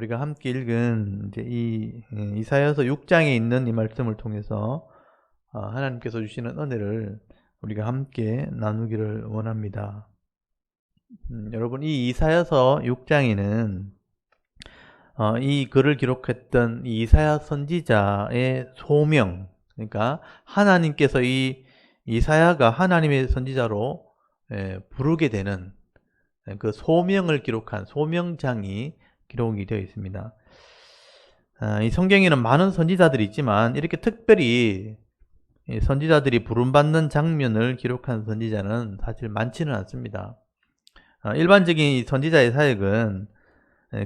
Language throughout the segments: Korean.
우리가 함께 읽은 이제 이 이사야서 6장에 있는 이 말씀을 통해서 하나님께서 주시는 은혜를 우리가 함께 나누기를 원합니다. 여러분, 이 이사야서 6장에는 이 글을 기록했던 이 이사야 선지자의 소명, 그러니까 하나님께서 이 이사야가 하나님의 선지자로 부르게 되는 그 소명을 기록한 소명장이 기록이 되어 있습니다. 이 성경에는 많은 선지자들이 있지만 이렇게 특별히 선지자들이 부름받는 장면을 기록한 선지자는 사실 많지는 않습니다. 일반적인 선지자의 사역은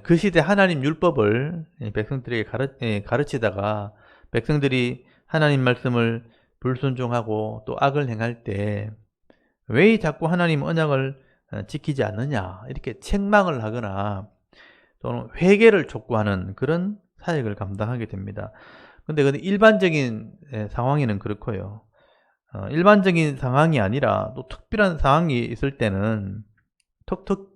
그 시대 하나님 율법을 백성들에게 가르치다가 백성들이 하나님 말씀을 불순종하고 또 악을 행할 때 왜 자꾸 하나님 언약을 지키지 않느냐 이렇게 책망을 하거나 또는 회개를 촉구하는 그런 사역을 감당하게 됩니다. 근데 일반적인 상황에는 그렇고요. 일반적인 상황이 아니라 또 특별한 상황이 있을 때는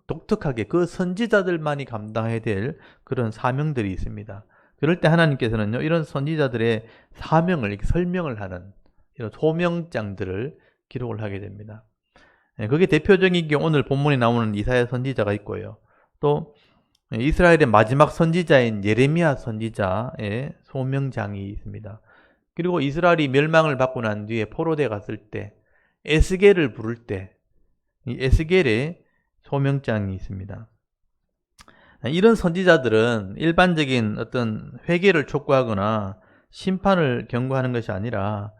독특하게 그 선지자들만이 감당해야 될 그런 사명들이 있습니다. 그럴 때 하나님께서는요, 이런 선지자들의 사명을 이렇게 설명을 하는 이런 소명장들을 기록을 하게 됩니다. 그게 대표적인 게 오늘 본문에 나오는 이사야 선지자가 있고요. 또 이스라엘의 마지막 선지자인 예레미야 선지자의 소명장이 있습니다. 그리고 이스라엘이 멸망을 받고 난 뒤에 포로되어 갔을 때 에스겔을 부를 때 이 에스겔의 소명장이 있습니다. 이런 선지자들은 일반적인 어떤 회개를 촉구하거나 심판을 경고하는 것이 아니라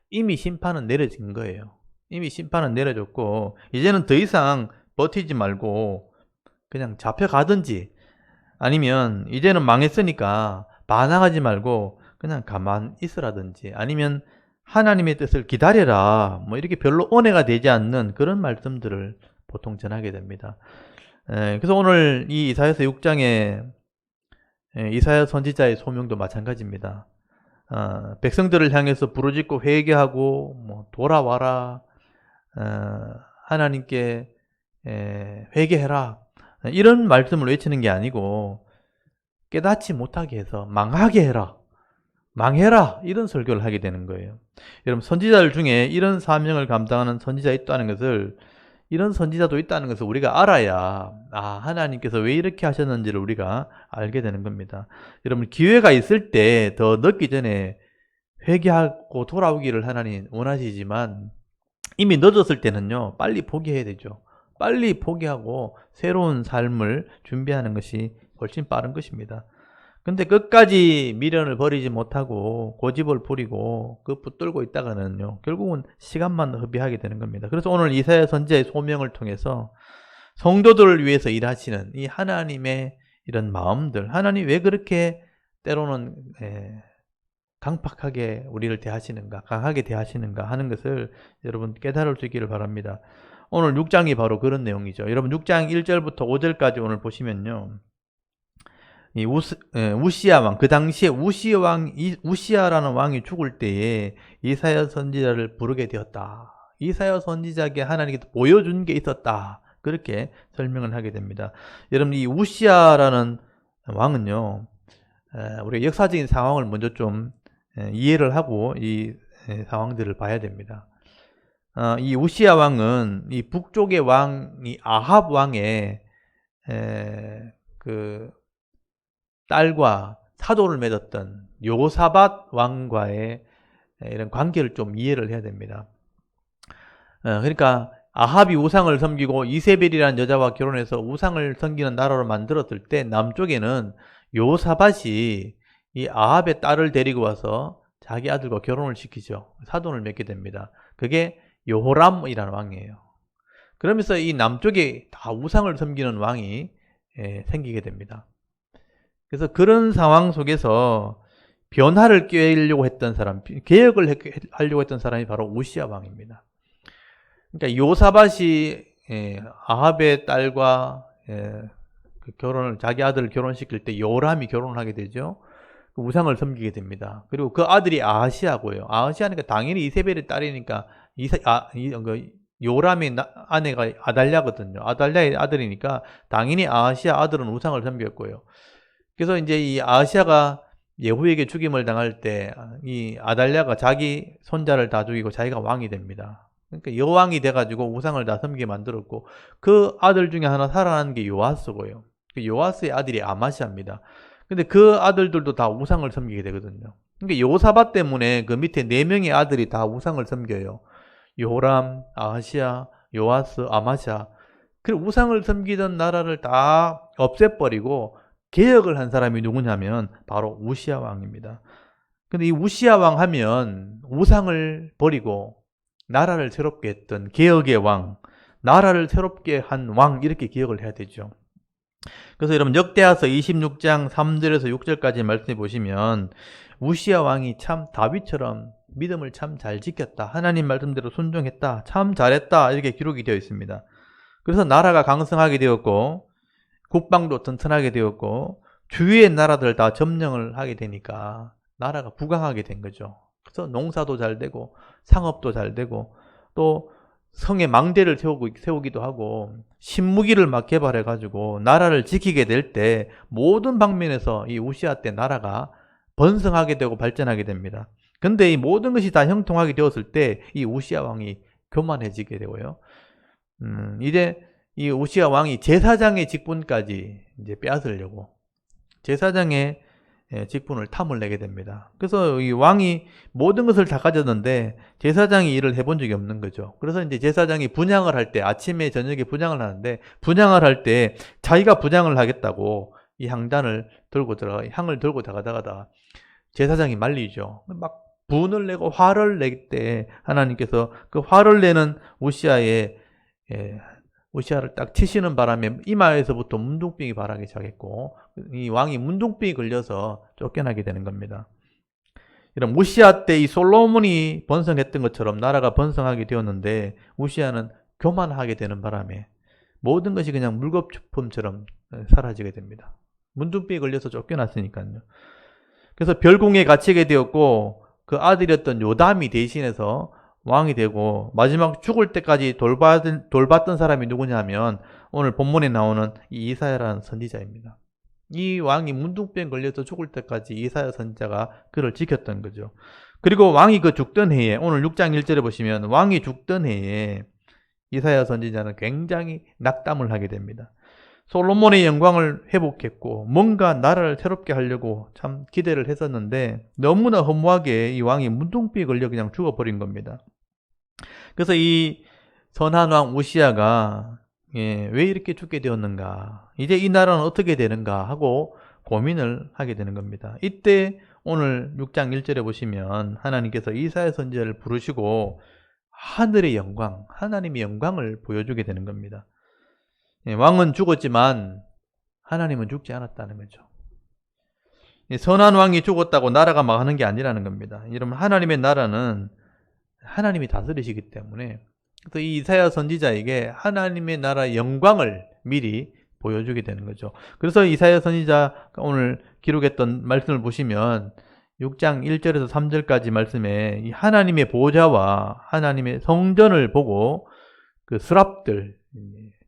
이미 심판은 내려진 거예요. 이미 심판은 내려졌고 이제는 더 이상 버티지 말고 그냥 잡혀가든지 아니면 이제는 망했으니까 반항하지 말고 그냥 가만 있으라든지 아니면 하나님의 뜻을 기다려라 뭐 이렇게 별로 은혜가 되지 않는 그런 말씀들을 보통 전하게 됩니다. 그래서 오늘 이 이사야서 6장에 이사야 선지자의 소명도 마찬가지입니다. 백성들을 향해서 부르짖고 회개하고 뭐 돌아와라, 하나님께 회개해라 이런 말씀을 외치는 게 아니고 깨닫지 못하게 해서 망하게 해라, 망해라 이런 설교를 하게 되는 거예요. 여러분, 선지자들 중에 이런 사명을 감당하는 선지자 있다는 것을 이런 선지자도 있다는 것을 우리가 알아야 하나님께서 왜 이렇게 하셨는지를 우리가 알게 되는 겁니다. 여러분, 기회가 있을 때 더 늦기 전에 회개하고 돌아오기를 하나님 원하시지만 이미 늦었을 때는요, 빨리 포기해야 되죠. 빨리 포기하고 새로운 삶을 준비하는 것이 훨씬 빠른 것입니다. 근데 끝까지 미련을 버리지 못하고 고집을 부리고 그 붙들고 있다가는요, 결국은 시간만 허비하게 되는 겁니다. 그래서 오늘 이사야 선지자의 소명을 통해서 성도들을 위해서 일하시는 이 하나님의 이런 마음들, 하나님 왜 그렇게 때로는 강팍하게 우리를 대하시는가, 강하게 대하시는가 하는 것을 여러분 깨달을 수 있기를 바랍니다. 오늘 6장이 바로 그런 내용이죠. 여러분 6장 1절부터 5절까지 오늘 보시면요, 이 우시야 왕, 그 당시에 우시야라는 왕이 죽을 때에 이사야 선지자를 부르게 되었다. 이사야 선지자에게 하나님께서 보여준 게 있었다. 그렇게 설명을 하게 됩니다. 여러분, 이 우시야라는 왕은요, 우리가 역사적인 상황을 먼저 좀 이해를 하고 이 상황들을 봐야 됩니다. 이 우시야 왕은 이 북쪽의 왕이 아합 왕의 그 딸과 사도를 맺었던 요사밧 왕과의 이런 관계를 좀 이해를 해야 됩니다. 그러니까 아합이 우상을 섬기고 이세벨이라는 여자와 결혼해서 우상을 섬기는 나라로 만들었을 때 남쪽에는 요사밧이 이 아합의 딸을 데리고 와서 자기 아들과 결혼을 시키죠. 사돈을 맺게 됩니다. 그게 여호람이라는 왕이에요. 그러면서 이 남쪽에 다 우상을 섬기는 왕이 생기게 됩니다. 그래서 그런 상황 속에서 변화를 꾀려고 했던 사람, 개혁을 하려고 했던 사람이 바로 우시야 왕입니다. 그러니까 요사밧이 아합의 딸과 자기 아들을 결혼시킬 때 요람이 결혼을 하게 되죠. 우상을 섬기게 됩니다. 그리고 그 아들이 아하시아고요. 아하시아니까 당연히 이세벨의 딸이니까 요람의 아내가 아달랴거든요. 아달랴의 아들이니까 당연히 아하시아 아들은 우상을 섬겼고요. 그래서 이제 이 아하시아가 예후에게 죽임을 당할 때 이 아달랴가 자기 손자를 다 죽이고 자기가 왕이 됩니다. 그러니까 여왕이 돼가지고 우상을 다 섬기게 만들었고, 그 아들 중에 하나 살아난 게 요아스고요. 그 요아스의 아들이 아마시아입니다. 근데 그 아들들도 다 우상을 섬기게 되거든요. 그러니까 요사밧 때문에 그 밑에 4명의 아들이 다 우상을 섬겨요. 요람, 아하시아, 요아스, 아마시아. 그 우상을 섬기던 나라를 다 없애버리고 개혁을 한 사람이 누구냐면 바로 우시야 왕입니다. 근데 이 우시야 왕 하면 우상을 버리고 나라를 새롭게 했던 개혁의 왕, 나라를 새롭게 한 왕, 이렇게 기억을 해야 되죠. 그래서 여러분 역대하서 26장 3절에서 6절까지 말씀해 보시면 우시야 왕이 참 다윗처럼 믿음을 참 잘 지켰다, 하나님 말씀대로 순종했다, 참 잘했다, 이렇게 기록이 되어 있습니다. 그래서 나라가 강성하게 되었고 국방도 튼튼하게 되었고 주위의 나라들 다 점령을 하게 되니까 나라가 부강하게 된 거죠. 그래서 농사도 잘 되고 상업도 잘 되고 또 성에 망대를 세우기도 하고 신무기를 막 개발해 가지고 나라를 지키게 될 때 모든 방면에서 이 우시야 때 나라가 번성하게 되고 발전하게 됩니다. 근데 이 모든 것이 다 형통하게 되었을 때 이 우시야 왕이 교만해지게 되고요. 이제 이 우시야 왕이 제사장의 직분까지 이제 빼앗으려고 제사장의 직분을 탐을 내게 됩니다. 그래서 이 왕이 모든 것을 다 가졌는데 제사장이 일을 해본 적이 없는 거죠. 그래서 이제 제사장이 분향을 할 때, 아침에 저녁에 분향을 하는데, 분향을 할 때 자기가 분향을 하겠다고 이 향단을 들고 향을 들고 들어가다가 제사장이 말리죠. 막 분을 내고 화를 낼 때 하나님께서 그 화를 내는 우시야를 딱 치시는 바람에 이마에서부터 문둥병이 발하기 시작했고, 이 왕이 문둥병이 걸려서 쫓겨나게 되는 겁니다. 이런 우시야 때 이 솔로몬이 번성했던 것처럼 나라가 번성하게 되었는데, 우시야는 교만하게 되는 바람에 모든 것이 그냥 물거품처럼 사라지게 됩니다. 문둥병이 걸려서 쫓겨났으니까요. 그래서 별궁에 갇히게 되었고, 그 아들이었던 요담이 대신해서 왕이 되고, 마지막 죽을 때까지 돌봤던 사람이 누구냐면 오늘 본문에 나오는 이 이사야라는 선지자입니다. 이 왕이 문둥병 걸려서 죽을 때까지 이사야 선지자가 그를 지켰던 거죠. 그리고 왕이 그 죽던 해에, 오늘 6장 1절에 보시면 왕이 죽던 해에 이사야 선지자는 굉장히 낙담을 하게 됩니다. 솔로몬의 영광을 회복했고 뭔가 나라를 새롭게 하려고 참 기대를 했었는데 너무나 허무하게 이 왕이 문둥병에 걸려 그냥 죽어버린 겁니다. 그래서 이 선한 왕 우시야가 왜 이렇게 죽게 되었는가, 이제 이 나라는 어떻게 되는가 하고 고민을 하게 되는 겁니다. 이때 오늘 6장 1절에 보시면 하나님께서 이사야 선지자를 부르시고 하늘의 영광, 하나님의 영광을 보여주게 되는 겁니다. 왕은 죽었지만 하나님은 죽지 않았다는 거죠. 선한 왕이 죽었다고 나라가 망하는 게 아니라는 겁니다. 여러분, 하나님의 나라는 하나님이 다스리시기 때문에, 그래서 이 이사야 선지자에게 하나님의 나라의 영광을 미리 보여주게 되는 거죠. 그래서 이사야 선지자 오늘 기록했던 말씀을 보시면 6장 1절에서 3절까지 말씀에 이 하나님의 보좌와 하나님의 성전을 보고 그 스랍들,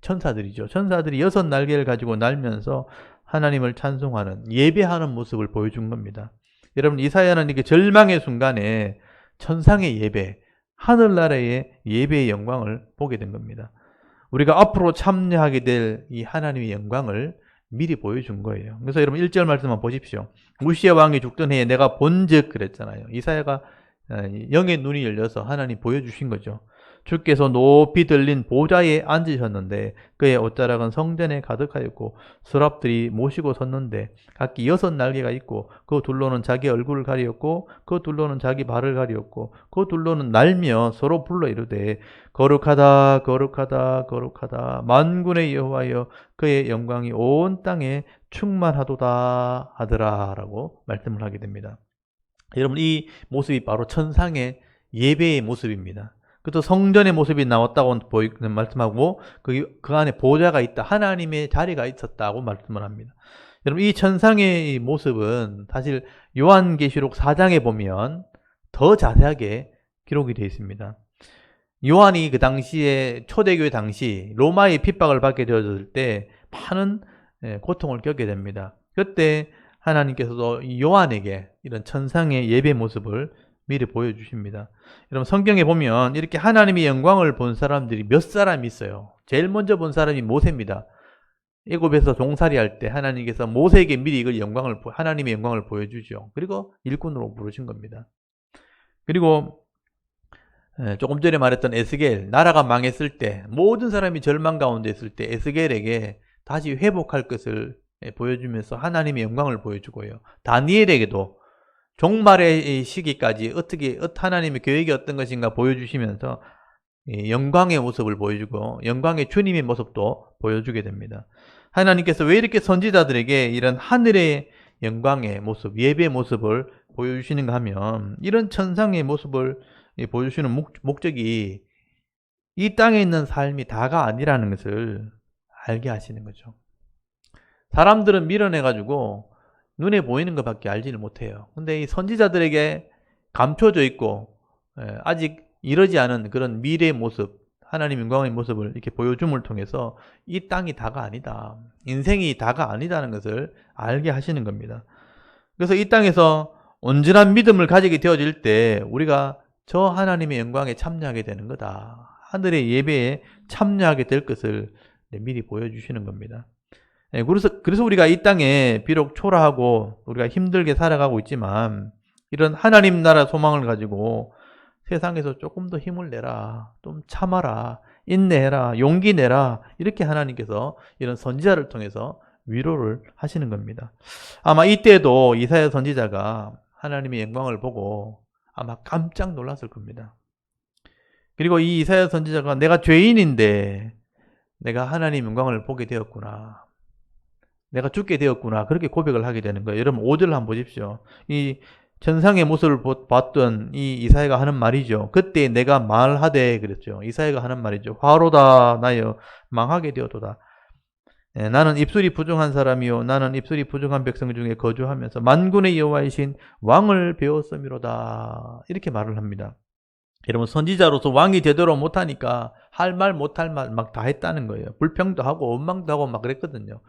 천사들이죠. 천사들이 6날개를 가지고 날면서 하나님을 찬송하는, 예배하는 모습을 보여준 겁니다. 여러분, 이사야는 이렇게 절망의 순간에 천상의 예배, 하늘나라의 예배의 영광을 보게 된 겁니다. 우리가 앞으로 참여하게 될 이 하나님의 영광을 미리 보여준 거예요. 그래서 여러분 1절 말씀만 보십시오. 우시야 왕이 죽던 해에 내가 본즉 그랬잖아요. 이사야가 영의 눈이 열려서 하나님 보여주신 거죠. 주께서 높이 들린 보좌에 앉으셨는데 그의 옷자락은 성전에 가득하였고 서랍들이 모시고 섰는데 각기 6날개가 있고 그 둘로는 자기 얼굴을 가리었고 그 둘로는 자기 발을 가리었고 그 둘로는 날며 서로 불러 이르되 거룩하다 거룩하다 거룩하다 만군의 여호와여 그의 영광이 온 땅에 충만하도다 하더라 라고 말씀을 하게 됩니다. 여러분, 이 모습이 바로 천상의 예배의 모습입니다. 그것도 성전의 모습이 나왔다고 말씀하고 그 안에 보좌가 있다, 하나님의 자리가 있었다고 말씀을 합니다. 여러분, 이 천상의 모습은 사실 요한계시록 4장에 보면 더 자세하게 기록이 되어 있습니다. 요한이 그 당시에 초대교회 당시 로마의 핍박을 받게 되었을 때 많은 고통을 겪게 됩니다. 그때 하나님께서도 이 요한에게 이런 천상의 예배 모습을 미리 보여주십니다. 여러분 성경에 보면 이렇게 하나님의 영광을 본 사람들이 몇 사람이 있어요. 제일 먼저 본 사람이 모세입니다. 애굽에서 종살이 할 때 하나님께서 모세에게 미리 이걸 하나님의 영광을 보여주죠. 그리고 일꾼으로 부르신 겁니다. 그리고 조금 전에 말했던 에스겔, 나라가 망했을 때 모든 사람이 절망 가운데 있을 때 에스겔에게 다시 회복할 것을 보여주면서 하나님의 영광을 보여주고요. 다니엘에게도 종말의 시기까지 어떻게 하나님의 계획이 어떤 것인가 보여주시면서 영광의 모습을 보여주고 영광의 주님의 모습도 보여주게 됩니다. 하나님께서 왜 이렇게 선지자들에게 이런 하늘의 영광의 모습, 예배의 모습을 보여주시는가 하면 이런 천상의 모습을 보여주시는 목적이 이 땅에 있는 삶이 다가 아니라는 것을 알게 하시는 거죠. 사람들은 밀어내가지고 눈에 보이는 것밖에 알지를 못해요. 근데 이 선지자들에게 감춰져 있고 아직 이러지 않은 그런 미래의 모습, 하나님 영광의 모습을 이렇게 보여줌을 통해서 이 땅이 다가 아니다. 인생이 다가 아니다는 것을 알게 하시는 겁니다. 그래서 이 땅에서 온전한 믿음을 가지게 되어질 때 우리가 저 하나님의 영광에 참여하게 되는 거다. 하늘의 예배에 참여하게 될 것을 미리 보여주시는 겁니다. 그래서 우리가 이 땅에 비록 초라하고 우리가 힘들게 살아가고 있지만 이런 하나님 나라 소망을 가지고 세상에서 조금 더 힘을 내라, 좀 참아라, 인내해라, 용기 내라 이렇게 하나님께서 이런 선지자를 통해서 위로를 하시는 겁니다. 아마 이때도 이사야 선지자가 하나님의 영광을 보고 아마 깜짝 놀랐을 겁니다. 그리고 이 이사야 선지자가 내가 죄인인데 내가 하나님 영광을 보게 되었구나. 내가 죽게 되었구나. 그렇게 고백을 하게 되는 거예요. 여러분 5절 한번 보십시오. 이 천상의 모습을 봤던 이 이사야가 하는 말이죠. 그때 내가 말하되 그랬죠. 이사야가 하는 말이죠. 화로다 나여 망하게 되었도다. 나는 입술이 부정한 사람이요 나는 입술이 부정한 백성 중에 거주하면서 만군의 여호와이신 왕을 배웠음이로다. 이렇게 말을 합니다. 여러분 선지자로서 왕이 제대로 못하니까 할 말 못할 말 막 다 했다는 거예요. 불평도 하고 원망도 하고 막 그랬거든요.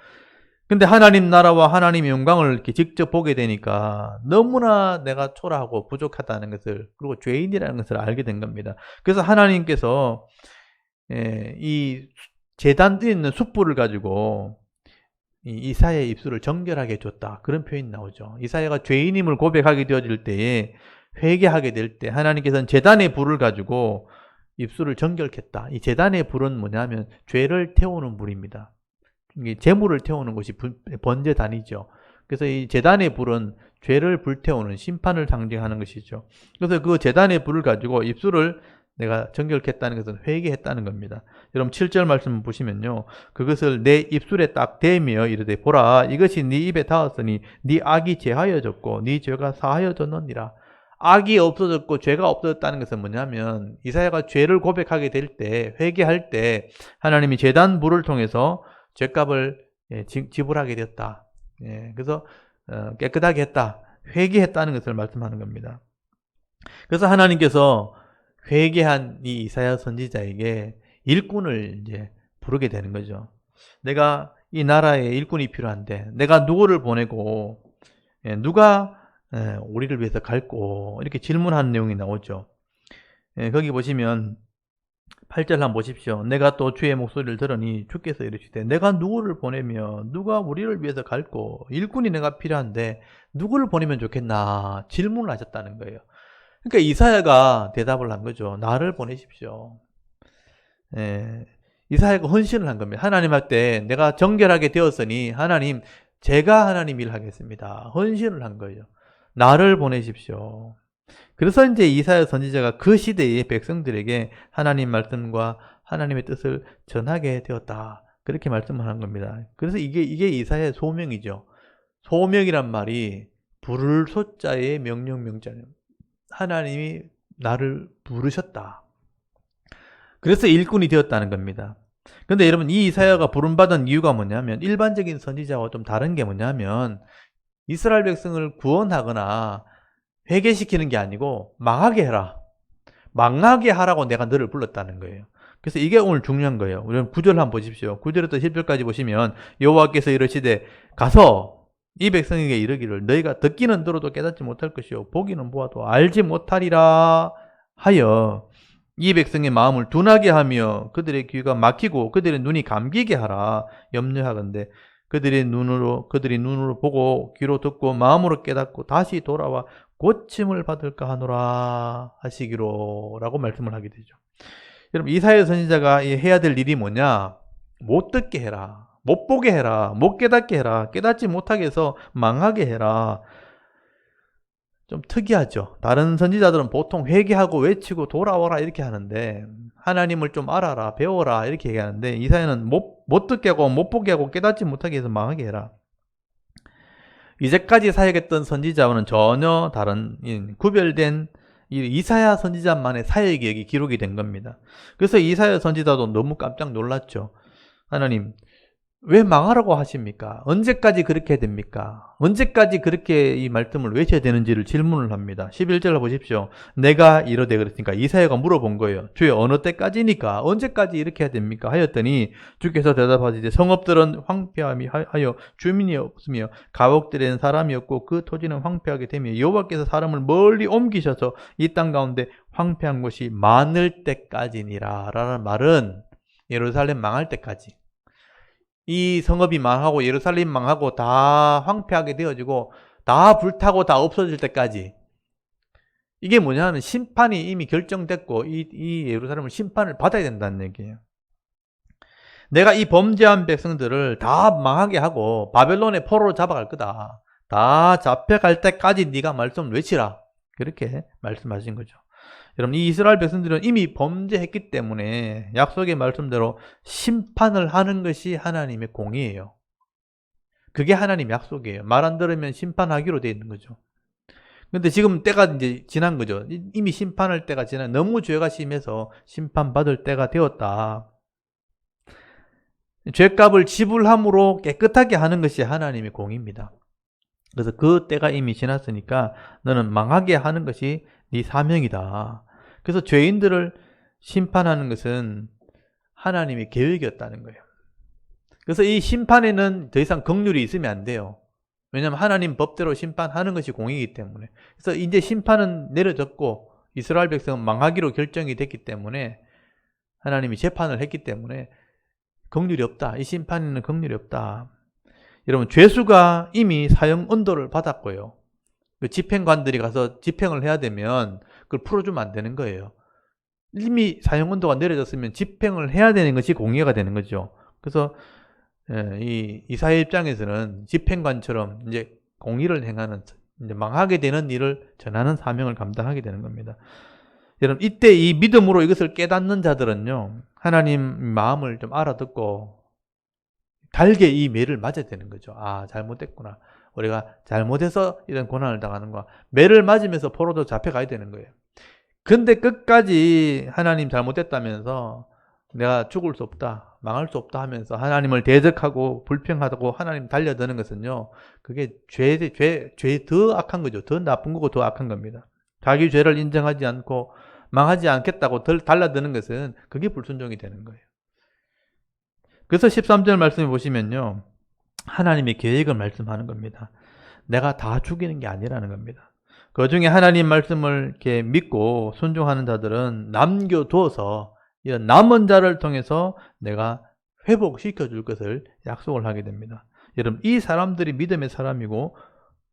근데 하나님 나라와 하나님의 영광을 이렇게 직접 보게 되니까 너무나 내가 초라하고 부족하다는 것을 그리고 죄인이라는 것을 알게 된 겁니다. 그래서 하나님께서 이 제단 뒤에 있는 숯불을 가지고 이사야의 입술을 정결하게 해줬다. 그런 표현이 나오죠. 이사야가 죄인임을 고백하게 되어질 때에 회개하게 될 때 하나님께서는 제단의 불을 가지고 입술을 정결했다. 이 제단의 불은 뭐냐면 죄를 태우는 불입니다. 재물을 태우는 것이 번제단이죠. 그래서 이 제단의 불은 죄를 불태우는 심판을 상징하는 것이죠. 그래서 그 제단의 불을 가지고 입술을 내가 정결했다는 것은 회개했다는 겁니다. 여러분 7절 말씀 보시면요. 그것을 내 입술에 딱 대며 이르되 보라 이것이 네 입에 닿았으니 네 악이 제하여졌고 네 죄가 사하여졌느니라. 악이 없어졌고 죄가 없어졌다는 것은 뭐냐면 이사야가 죄를 고백하게 될 때 회개할 때 하나님이 제단 불을 통해서 죄값을 지불하게 되었다. 그래서 깨끗하게 했다. 회개했다는 것을 말씀하는 겁니다. 그래서 하나님께서 회개한 이 이사야 선지자에게 일꾼을 이제 부르게 되는 거죠. 내가 이 나라에 일꾼이 필요한데 내가 누구를 보내고 누가 우리를 위해서 갈고 이렇게 질문하는 내용이 나오죠. 거기 보시면 8절 한번 보십시오. 내가 또 주의 목소리를 들으니 주께서 이르시되 내가 누구를 보내며 누가 우리를 위해서 갈고 일꾼이 내가 필요한데 누구를 보내면 좋겠나 질문을 하셨다는 거예요. 그러니까 이사야가 대답을 한 거죠. 나를 보내십시오. 이사야가 헌신을 한 겁니다. 하나님한테 내가 정결하게 되었으니 하나님 제가 하나님 일을 하겠습니다. 헌신을 한 거예요. 나를 보내십시오. 그래서 이제 이사야 선지자가 그 시대의 백성들에게 하나님 말씀과 하나님의 뜻을 전하게 되었다. 그렇게 말씀을 하는 겁니다. 그래서 이게 이사야의 소명이죠. 소명이란 말이 부를 소자의 명령명자예요. 하나님이 나를 부르셨다. 그래서 일꾼이 되었다는 겁니다. 그런데 여러분 이 이사야가 부름받은 이유가 뭐냐면 일반적인 선지자와 좀 다른 게 뭐냐면 이스라엘 백성을 구원하거나 회개시키는 게 아니고 망하게 해라. 망하게 하라고 내가 너를 불렀다는 거예요. 그래서 이게 오늘 중요한 거예요. 우리 9절 한번 보십시오. 9절부터 10절까지 보시면 여호와께서 이르시되 가서 이 백성에게 이르기를 너희가 듣기는 들어도 깨닫지 못할 것이요 보기는 보아도 알지 못하리라 하여 이 백성의 마음을 둔하게 하며 그들의 귀가 막히고 그들의 눈이 감기게 하라. 염려하건대 그들이 눈으로 보고 귀로 듣고 마음으로 깨닫고 다시 돌아와 고침을 받을까 하노라 하시기로 라고 말씀을 하게 되죠. 여러분, 이사야 선지자가 해야 될 일이 뭐냐? 못 듣게 해라, 못 보게 해라, 못 깨닫게 해라, 깨닫지 못하게 해서 망하게 해라. 좀 특이하죠. 다른 선지자들은 보통 회개하고 외치고 돌아오라 이렇게 하는데 하나님을 좀 알아라, 배워라 이렇게 얘기하는데 이사야는 못 듣게 하고 못 보게 하고 깨닫지 못하게 해서 망하게 해라. 이제까지 사역했던 선지자와는 전혀 다른 구별된 이사야 선지자만의 사역이 여기 기록이 된 겁니다. 그래서 이사야 선지자도 너무 깜짝 놀랐죠. 하나님, 왜 망하라고 하십니까? 언제까지 그렇게 해야 됩니까? 언제까지 그렇게 이 말씀을 외쳐야 되는지를 질문을 합니다. 11절 보십시오. 내가 이러되 그랬으니까 이사야가 물어본 거예요. 주여 어느 때까지니까? 언제까지 이렇게 해야 됩니까? 하였더니 주께서 대답하시되 성읍들은 황폐하여 주민이 없으며 가옥들에는 사람이 없고 그 토지는 황폐하게 되며 여호와께서 사람을 멀리 옮기셔서 이 땅 가운데 황폐한 곳이 많을 때까지니라 라는 말은 예루살렘 망할 때까지, 이 성읍이 망하고 예루살렘 망하고 다 황폐하게 되어지고 다 불타고 다 없어질 때까지, 이게 뭐냐면 심판이 이미 결정됐고 이 예루살렘을 심판을 받아야 된다는 얘기예요. 내가 이 범죄한 백성들을 다 망하게 하고 바벨론의 포로로 잡아갈 거다. 다 잡혀갈 때까지 네가 말씀을 외치라. 그렇게 말씀하신 거죠. 여러분, 이 이스라엘 백성들은 이미 범죄했기 때문에 약속의 말씀대로 심판을 하는 것이 하나님의 공의예요. 그게 하나님 약속이에요. 말 안 들으면 심판하기로 되어 있는 거죠. 근데 지금 때가 이제 지난 거죠. 이미 심판할 때가 지난, 너무 죄가 심해서 심판받을 때가 되었다. 죄값을 지불함으로 깨끗하게 하는 것이 하나님의 공의입니다. 그래서 그 때가 이미 지났으니까 너는 망하게 하는 것이 네 사명이다. 그래서 죄인들을 심판하는 것은 하나님의 계획이었다는 거예요. 그래서 이 심판에는 더 이상 긍휼이 있으면 안 돼요. 왜냐하면 하나님 법대로 심판하는 것이 공이기 때문에. 그래서 이제 심판은 내려졌고 이스라엘 백성은 망하기로 결정이 됐기 때문에 하나님이 재판을 했기 때문에 긍휼이 없다. 이 심판에는 긍휼이 없다. 여러분, 죄수가 이미 사형 언도를 받았고요. 그 집행관들이 가서 집행을 해야 되면 그걸 풀어주면 안 되는 거예요. 이미 사형 언도가 내려졌으면 집행을 해야 되는 것이 공의가 되는 거죠. 그래서 이 이사야 입장에서는 집행관처럼 이제 공의를 행하는, 이제 망하게 되는 일을 전하는 사명을 감당하게 되는 겁니다. 여러분, 이때 이 믿음으로 이것을 깨닫는 자들은요, 하나님 마음을 좀 알아듣고 달게 이 매를 맞아야 되는 거죠. 아, 잘못됐구나. 우리가 잘못해서 이런 고난을 당하는 거야. 매를 맞으면서 포로도 잡혀가야 되는 거예요. 근데 끝까지 하나님 잘못됐다면서 내가 죽을 수 없다, 망할 수 없다 하면서 하나님을 대적하고 불평하고 하나님 달려드는 것은요, 그게 죄 더 악한 거죠. 더 나쁜 거고 더 악한 겁니다. 자기 죄를 인정하지 않고 망하지 않겠다고 달라드는 것은 그게 불순종이 되는 거예요. 그래서 13절 말씀해 보시면요, 하나님의 계획을 말씀하는 겁니다. 내가 다 죽이는 게 아니라는 겁니다. 그 중에 하나님 말씀을 이렇게 믿고 순종하는 자들은 남겨두어서 이런 남은 자를 통해서 내가 회복시켜 줄 것을 약속을 하게 됩니다. 여러분, 이 사람들이 믿음의 사람이고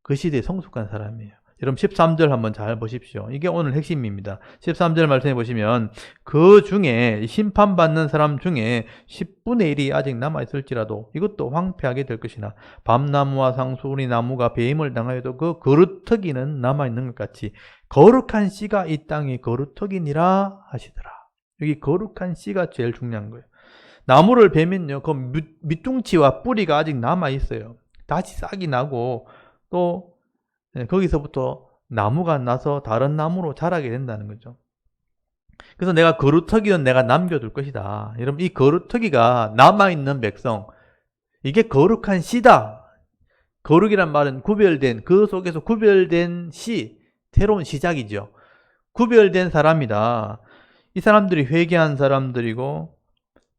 그 시대에 성숙한 사람이에요. 여러분, 13절 한번 잘 보십시오. 이게 오늘 핵심입니다. 13절 말씀해 보시면 그 중에 심판받는 사람 중에 10분의 1이 아직 남아있을지라도 이것도 황폐하게 될 것이나 밤나무와 상수리 나무가 배임을 당하여도 그 거루터기는 남아있는 것 같이 거룩한 씨가 이 땅에 거루터기니라 하시더라. 여기 거룩한 씨가 제일 중요한 거예요. 나무를 베면요, 그 밑둥치와 뿌리가 아직 남아있어요. 다시 싹이 나고 또 거기서부터 나무가 나서 다른 나무로 자라게 된다는 거죠. 그래서 내가 거루터기는 내가 남겨둘 것이다. 여러분, 이 거루터기가 남아있는 백성, 이게 거룩한 씨다. 거룩이란 말은 구별된, 그 속에서 구별된 씨, 새로운 시작이죠. 구별된 사람이다. 이 사람들이 회개한 사람들이고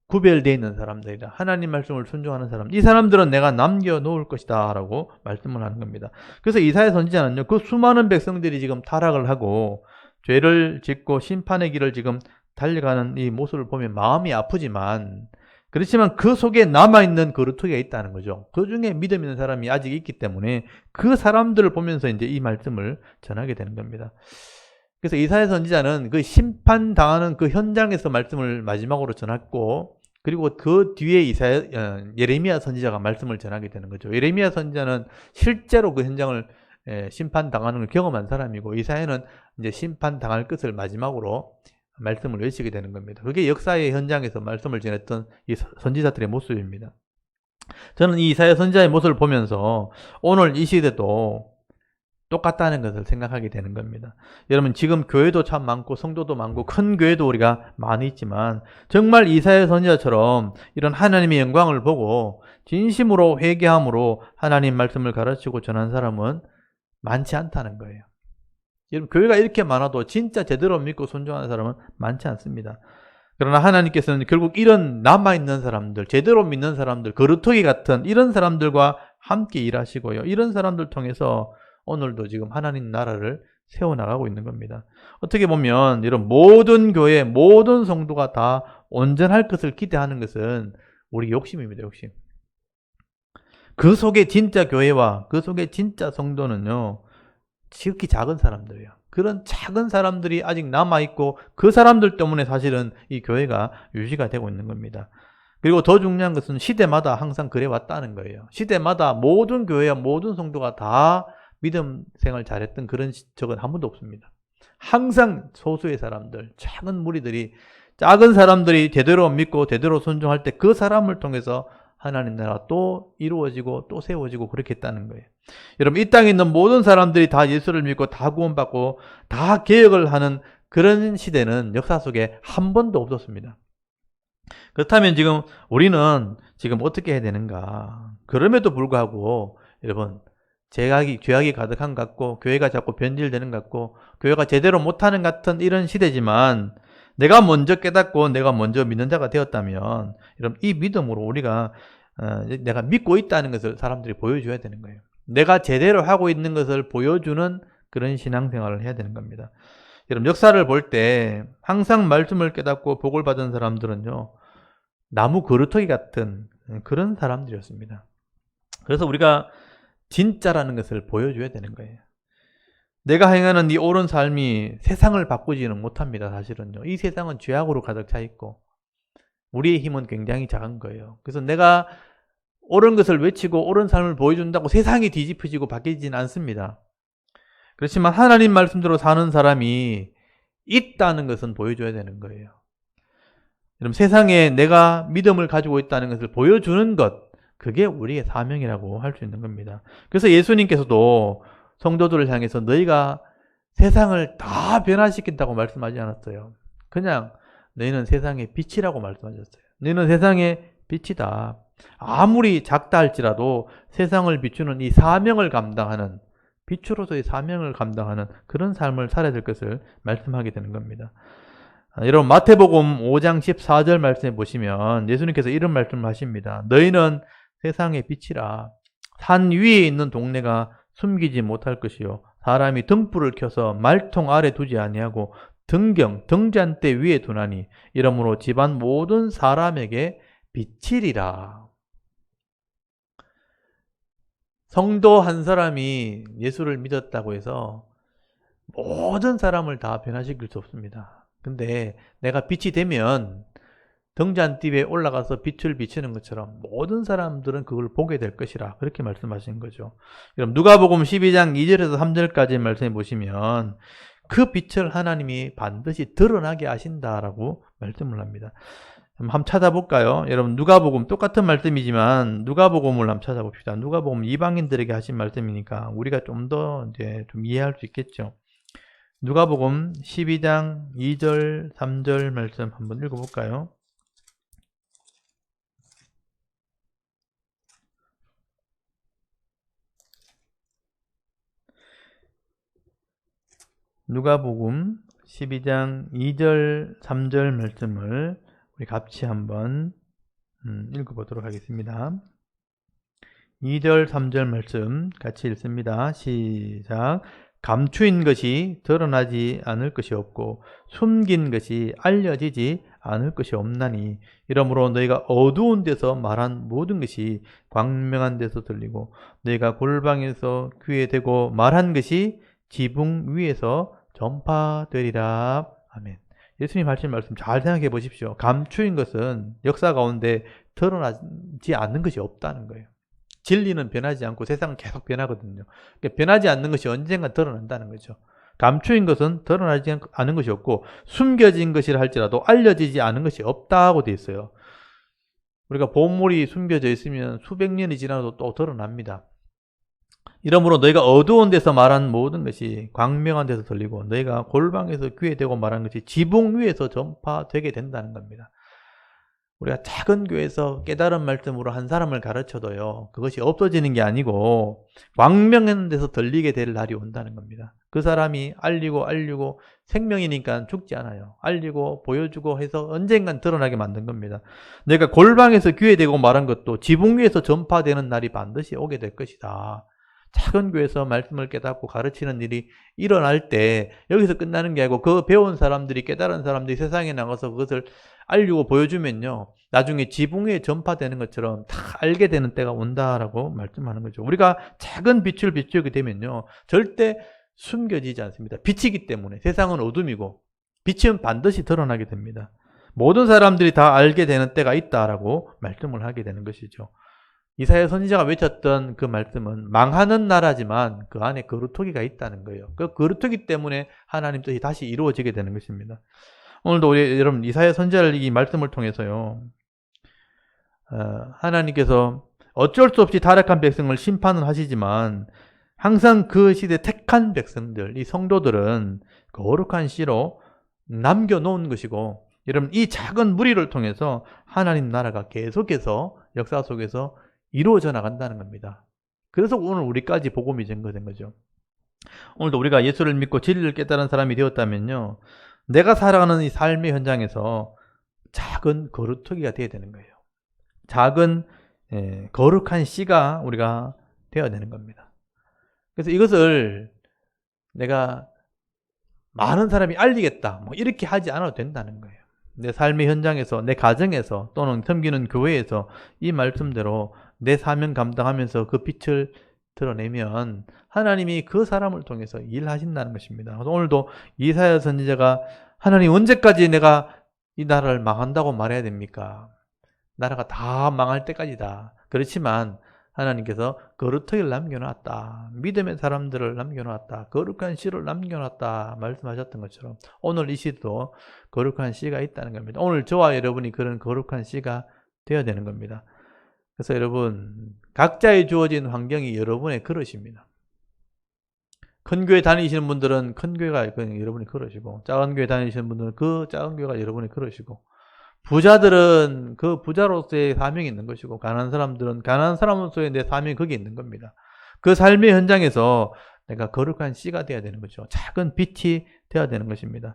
구별되어 있는 사람들이다. 하나님 말씀을 순종하는 사람. 이 사람들은 내가 남겨놓을 것이다 라고 말씀을 하는 겁니다. 그래서 이사야 선지자는요, 그 수많은 백성들이 지금 타락을 하고 죄를 짓고 심판의 길을 지금 달려가는 이 모습을 보면 마음이 아프지만, 그렇지만 그 속에 남아있는 거루터기가 있다는 거죠. 그 중에 믿음 있는 사람이 아직 있기 때문에 그 사람들을 보면서 이제 이 말씀을 전하게 되는 겁니다. 그래서 이사야 선지자는 그 심판당하는 그 현장에서 말씀을 마지막으로 전했고, 그리고 그 뒤에 예레미야 선지자가 말씀을 전하게 되는 거죠. 예레미야 선지자는 실제로 그 현장을 심판당하는 걸 경험한 사람이고, 이사야는 이제 심판당할 것을 마지막으로 말씀을 외치게 되는 겁니다. 그게 역사의 현장에서 말씀을 전했던 이 선지자들의 모습입니다. 저는 이 이사야 선지자의 모습을 보면서 오늘 이 시대도 똑같다는 것을 생각하게 되는 겁니다. 여러분, 지금 교회도 참 많고 성도도 많고 큰 교회도 우리가 많이 있지만, 정말 이사야 선지자처럼 이런 하나님의 영광을 보고 진심으로 회개함으로 하나님 말씀을 가르치고 전한 사람은 많지 않다는 거예요. 여러분, 교회가 이렇게 많아도 진짜 제대로 믿고 순종하는 사람은 많지 않습니다. 그러나 하나님께서는 결국 이런 남아있는 사람들, 제대로 믿는 사람들, 거루터기 같은 이런 사람들과 함께 일하시고요, 이런 사람들 통해서 오늘도 지금 하나님 나라를 세워나가고 있는 겁니다. 어떻게 보면 이런 모든 교회, 모든 성도가 다 온전할 것을 기대하는 것은 우리 욕심입니다. 욕심. 그 속에 진짜 교회와 그 속에 진짜 성도는요, 지극히 작은 사람들이에요. 그런 작은 사람들이 아직 남아있고 그 사람들 때문에 사실은 이 교회가 유지가 되고 있는 겁니다. 그리고 더 중요한 것은 시대마다 항상 그래왔다는 거예요. 시대마다 모든 교회와 모든 성도가 다 믿음 생활 잘했던 그런 적은 한 번도 없습니다. 항상 소수의 사람들, 작은 무리들이, 작은 사람들이 제대로 믿고 제대로 순종할 때 그 사람을 통해서 하나님 나라가 또 이루어지고 또 세워지고 그렇게 했다는 거예요. 여러분, 이 땅에 있는 모든 사람들이 다 예수를 믿고 다 구원받고 다 개혁을 하는 그런 시대는 역사 속에 한 번도 없었습니다. 그렇다면 지금 우리는 지금 어떻게 해야 되는가? 그럼에도 불구하고 여러분, 죄악이 가득한 것 같고 교회가 자꾸 변질되는 것 같고 교회가 제대로 못하는 것 같은 이런 시대지만, 내가 먼저 깨닫고 내가 먼저 믿는 자가 되었다면 여러분, 이 믿음으로 우리가 내가 믿고 있다는 것을 사람들이 보여줘야 되는 거예요. 내가 제대로 하고 있는 것을 보여주는 그런 신앙생활을 해야 되는 겁니다. 여러분, 역사를 볼 때 항상 말씀을 깨닫고 복을 받은 사람들은요, 나무 그루터기 같은 그런 사람들이었습니다. 그래서 우리가 진짜라는 것을 보여줘야 되는 거예요. 내가 행하는 이 옳은 삶이 세상을 바꾸지는 못합니다. 사실은요, 이 세상은 죄악으로 가득 차 있고 우리의 힘은 굉장히 작은 거예요. 그래서 내가 옳은 것을 외치고 옳은 삶을 보여준다고 세상이 뒤집혀지고 바뀌지는 않습니다. 그렇지만 하나님 말씀대로 사는 사람이 있다는 것은 보여줘야 되는 거예요. 여러분, 세상에 내가 믿음을 가지고 있다는 것을 보여주는 것, 그게 우리의 사명이라고 할 수 있는 겁니다. 그래서 예수님께서도 성도들을 향해서 너희가 세상을 다 변화시킨다고 말씀하지 않았어요. 그냥 너희는 세상의 빛이라고 말씀하셨어요. 너희는 세상의 빛이다. 아무리 작다 할지라도 세상을 비추는 이 사명을 감당하는, 빛으로서의 사명을 감당하는 그런 삶을 살아야 될 것을 말씀하게 되는 겁니다. 여러분, 마태복음 5장 14절 말씀해 보시면 예수님께서 이런 말씀을 하십니다. 너희는 세상의 빛이라. 산 위에 있는 동네가 숨기지 못할 것이요, 사람이 등불을 켜서 말통 아래 두지 아니하고 등잔대 위에 두나니 이러므로 집안 모든 사람에게 빛이리라. 성도 한 사람이 예수를 믿었다고 해서 모든 사람을 다 변화시킬 수 없습니다. 근데 내가 빛이 되면 등잔대 위에 올라가서 빛을 비추는 것처럼 모든 사람들은 그걸 보게 될 것이라, 그렇게 말씀하신 거죠. 그럼 누가복음 12장 2절에서 3절까지 말씀해 보시면 그 빛을 하나님이 반드시 드러나게 하신다라고 말씀을 합니다. 한번 찾아볼까요? 여러분, 누가복음 똑같은 말씀이지만 누가복음을 한번 찾아봅시다. 누가복음 이방인들에게 하신 말씀이니까 우리가 좀 더 이제 좀 이해할 수 있겠죠. 누가복음 12장 2절 3절 말씀 한번 읽어볼까요? 누가복음 12장 2절 3절 말씀을 우리 같이 한번 읽어보도록 하겠습니다. 2절 3절 말씀 같이 읽습니다. 시작. 감추인 것이 드러나지 않을 것이 없고 숨긴 것이 알려지지 않을 것이 없나니 이러므로 너희가 어두운 데서 말한 모든 것이 광명한 데서 들리고 너희가 골방에서 귀에 대고 말한 것이 지붕 위에서 전파되리라. 아멘. 예수님 하신 말씀 잘 생각해 보십시오. 감추인 것은 역사 가운데 드러나지 않는 것이 없다는 거예요. 진리는 변하지 않고 세상은 계속 변하거든요. 그러니까 변하지 않는 것이 언젠가 드러난다는 거죠. 감추인 것은 드러나지 않은 것이 없고 숨겨진 것이라 할지라도 알려지지 않은 것이 없다고 되어 있어요. 우리가 보물이 숨겨져 있으면 수백 년이 지나도 또 드러납니다. 이러므로 너희가 어두운 데서 말한 모든 것이 광명한 데서 들리고 너희가 골방에서 귀에 대고 말한 것이 지붕 위에서 전파되게 된다는 겁니다. 우리가 작은 교회에서 깨달은 말씀으로 한 사람을 가르쳐도요, 그것이 없어지는 게 아니고 광명한 데서 들리게 될 날이 온다는 겁니다. 그 사람이 알리고 생명이니까 죽지 않아요. 알리고 보여주고 해서 언젠간 드러나게 만든 겁니다. 내가 골방에서 귀에 대고 말한 것도 지붕 위에서 전파되는 날이 반드시 오게 될 것이다. 작은 교회에서 말씀을 깨닫고 가르치는 일이 일어날 때 여기서 끝나는 게 아니고 그 배운 사람들이, 깨달은 사람들이 세상에 나가서 그것을 알리고 보여주면요, 나중에 지붕 위에 전파되는 것처럼 다 알게 되는 때가 온다라고 말씀하는 거죠. 우리가 작은 빛을 비추게 되면요, 절대 숨겨지지 않습니다. 빛이기 때문에. 세상은 어둠이고 빛은 반드시 드러나게 됩니다. 모든 사람들이 다 알게 되는 때가 있다라고 말씀을 하게 되는 것이죠. 이사야 선지자가 외쳤던 그 말씀은 망하는 나라지만 그 안에 거루터기가 있다는 거예요. 그 거루터기 때문에 하나님 뜻이 다시 이루어지게 되는 것입니다. 오늘도 우리 여러분 이사야 선지자를 이 말씀을 통해서요, 하나님께서 어쩔 수 없이 타락한 백성을 심판을 하시지만 항상 그 시대 택한 백성들, 이 성도들은 거룩한 씨로 남겨놓은 것이고, 여러분 이 작은 무리를 통해서 하나님 나라가 계속해서 역사 속에서 이루어져 나간다는 겁니다. 그래서 오늘 우리까지 복음이 전거된 거죠. 오늘도 우리가 예수를 믿고 진리를 깨달은 사람이 되었다면요, 내가 살아가는 이 삶의 현장에서 작은 거루터기가 되어야 되는 거예요. 작은 거룩한 씨가 우리가 되어야 되는 겁니다. 그래서 이것을 내가 많은 사람이 알리겠다, 뭐 이렇게 하지 않아도 된다는 거예요. 내 삶의 현장에서, 내 가정에서 또는 섬기는 교회에서 이 말씀대로 내 사명 감당하면서 그 빛을 드러내면 하나님이 그 사람을 통해서 일하신다는 것입니다. 그래서 오늘도 이사야 선지자가 하나님 언제까지 내가 이 나라를 망한다고 말해야 됩니까? 나라가 다 망할 때까지다. 그렇지만 하나님께서 거루터기를 남겨놨다. 믿음의 사람들을 남겨놨다. 거룩한 씨를 남겨놨다. 말씀하셨던 것처럼 오늘 이 시도 거룩한 씨가 있다는 겁니다. 오늘 저와 여러분이 그런 거룩한 씨가 되어야 되는 겁니다. 그래서 여러분, 각자의 주어진 환경이 여러분의 그릇입니다. 큰 교회 다니시는 분들은 큰 교회가 여러분의 그릇이고, 작은 교회 다니시는 분들은 그 작은 교회가 여러분의 그릇이고, 부자들은 그 부자로서의 사명이 있는 것이고, 가난한 사람들은 가난한 사람으로서의 내 사명이 거기에 있는 겁니다. 그 삶의 현장에서 내가 거룩한 씨가 되어야 되는 거죠. 작은 빛이 되어야 되는 것입니다.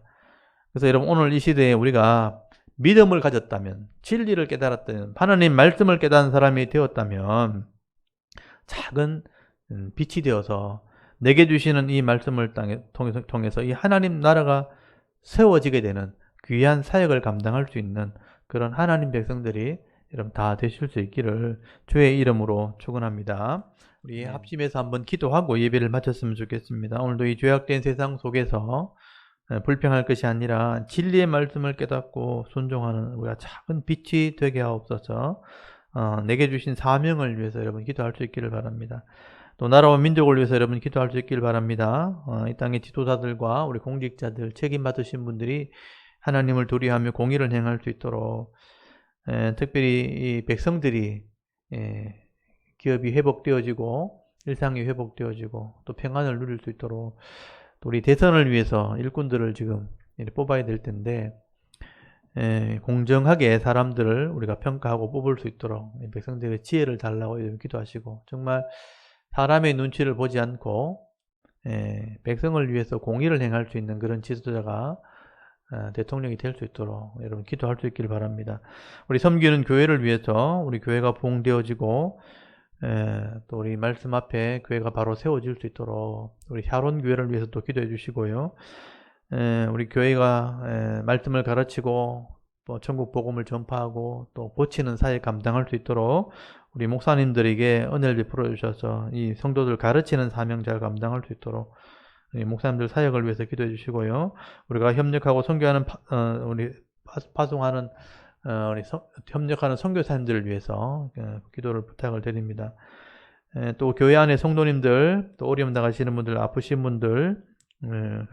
그래서 여러분, 오늘 이 시대에 우리가 믿음을 가졌다면, 진리를 깨달았다면, 하나님 말씀을 깨달은 사람이 되었다면 작은 빛이 되어서 내게 주시는 이 말씀을 통해서 이 하나님 나라가 세워지게 되는 귀한 사역을 감당할 수 있는 그런 하나님 백성들이 여러분 다 되실 수 있기를 주의 이름으로 축원합니다. 우리 합심해서 한번 기도하고 예배를 마쳤으면 좋겠습니다. 오늘도 이 죄악된 세상 속에서 불평할 것이 아니라 진리의 말씀을 깨닫고 순종하는 우리가 작은 빛이 되게 하옵소서. 내게 주신 사명을 위해서 여러분 기도할 수 있기를 바랍니다. 또 나라와 민족을 위해서 여러분 기도할 수 있기를 바랍니다. 이 땅의 지도자들과 우리 공직자들, 책임받으신 분들이 하나님을 두려워하며 공의를 행할 수 있도록, 특별히 이 백성들이 기업이 회복되어지고 일상이 회복되어지고 또 평안을 누릴 수 있도록, 또 우리 대선을 위해서 일꾼들을 지금 뽑아야 될 텐데 공정하게 사람들을 우리가 평가하고 뽑을 수 있도록 백성들의 지혜를 달라고 기도하시고, 정말 사람의 눈치를 보지 않고 백성을 위해서 공의를 행할 수 있는 그런 지도자가 대통령이 될 수 있도록 여러분 기도할 수 있기를 바랍니다. 우리 섬기는 교회를 위해서 우리 교회가 부흥되어지고 또 우리 말씀 앞에 교회가 바로 세워질 수 있도록 우리 샤론 교회를 위해서 또 기도해 주시고요. 우리 교회가 말씀을 가르치고 또 천국 복음을 전파하고 또 고치는 사역 감당할 수 있도록 우리 목사님들에게 은혜를 베풀어 주셔서 이 성도들 가르치는 사명 잘 감당할 수 있도록 목사님들 사역을 위해서 기도해 주시고요. 우리가 협력하고 선교하는 우리 파송하는 우리 협력하는 선교사님들을 위해서 기도를 부탁을 드립니다. 또 교회 안에 성도님들, 또 어려움 당하시는 분들, 아프신 분들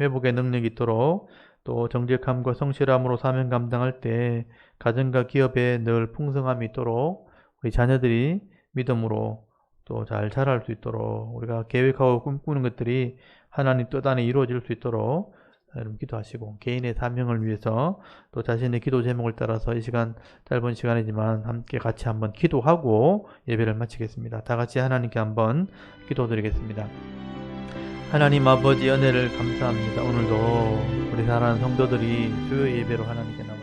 회복의 능력이 있도록 또 정직함과 성실함으로 사명 감당할 때 가정과 기업에 늘 풍성함이 있도록 우리 자녀들이 믿음으로 또 잘 자랄 수 있도록 우리가 계획하고 꿈꾸는 것들이 하나님 뜻 안에 이루어질 수 있도록 여러분 기도하시고 개인의 사명을 위해서 또 자신의 기도 제목을 따라서 이 시간 짧은 시간이지만 함께 같이 한번 기도하고 예배를 마치겠습니다. 다 같이 하나님께 한번 기도드리겠습니다. 하나님 아버지 은혜를 감사합니다. 오늘도 우리 사랑하는 성도들이 주의 예배로 하나님께 나와